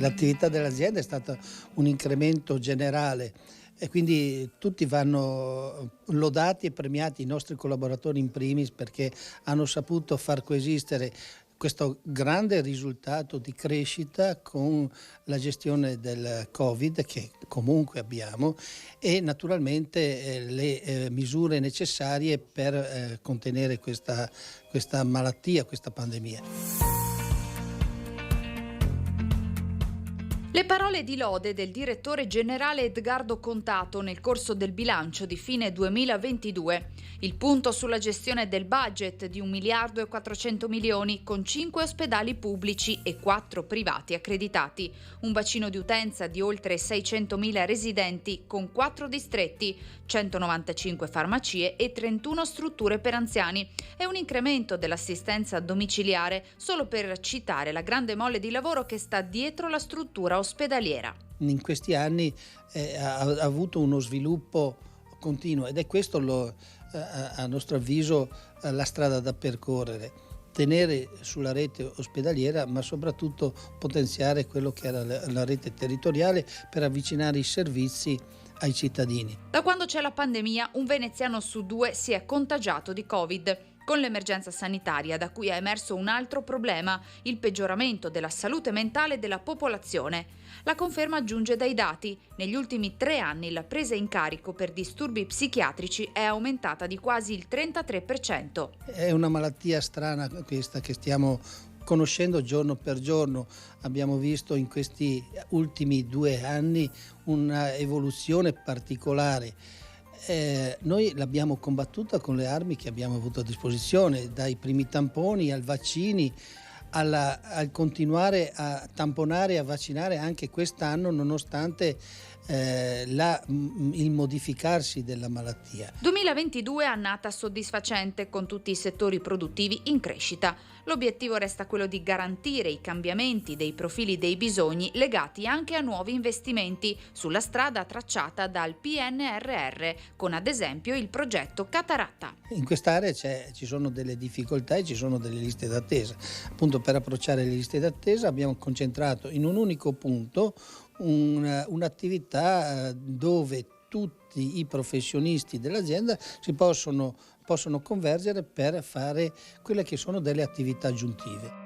L'attività dell'azienda è stata un incremento generale e quindi tutti vanno lodati e premiati, i nostri collaboratori in primis, perché hanno saputo far coesistere questo grande risultato di crescita con la gestione del Covid che comunque abbiamo e naturalmente le misure necessarie per contenere questa malattia, questa pandemia. Le parole di lode del direttore generale Edgardo Contato nel corso del bilancio di fine 2022. Il punto sulla gestione del budget di 1 miliardo e 400 milioni con 5 ospedali pubblici e 4 privati accreditati, un bacino di utenza di oltre 600.000 residenti con 4 distretti, 195 farmacie e 31 strutture per anziani e un incremento dell'assistenza domiciliare, solo per citare la grande mole di lavoro che sta dietro la struttura ospedaliera. In questi anni ha avuto uno sviluppo continuo ed è questo a nostro avviso la strada da percorrere. Tenere sulla rete ospedaliera, ma soprattutto potenziare quello che era la rete territoriale per avvicinare i servizi ai cittadini. Da quando c'è la pandemia, un veneziano su 2 si è contagiato di Covid. Con l'emergenza sanitaria, da cui è emerso un altro problema, il peggioramento della salute mentale della popolazione. La conferma giunge dai dati. Negli ultimi 3 anni la presa in carico per disturbi psichiatrici è aumentata di quasi il 33%. È una malattia strana questa che stiamo conoscendo giorno per giorno. Abbiamo visto in questi ultimi 2 anni una evoluzione particolare. Noi l'abbiamo combattuta con le armi che abbiamo avuto a disposizione, dai primi tamponi ai vaccini, al continuare a tamponare e a vaccinare anche quest'anno nonostante il modificarsi della malattia. 2022 annata soddisfacente con tutti i settori produttivi in crescita. L'obiettivo resta quello di garantire i cambiamenti dei profili dei bisogni legati anche a nuovi investimenti sulla strada tracciata dal PNRR, con ad esempio il progetto Cataratta. In quest'area ci sono delle difficoltà e ci sono delle liste d'attesa. Appunto, per approcciare le liste d'attesa abbiamo concentrato in un unico punto un'attività dove tutti i professionisti dell'azienda si possono convergere per fare quelle che sono delle attività aggiuntive.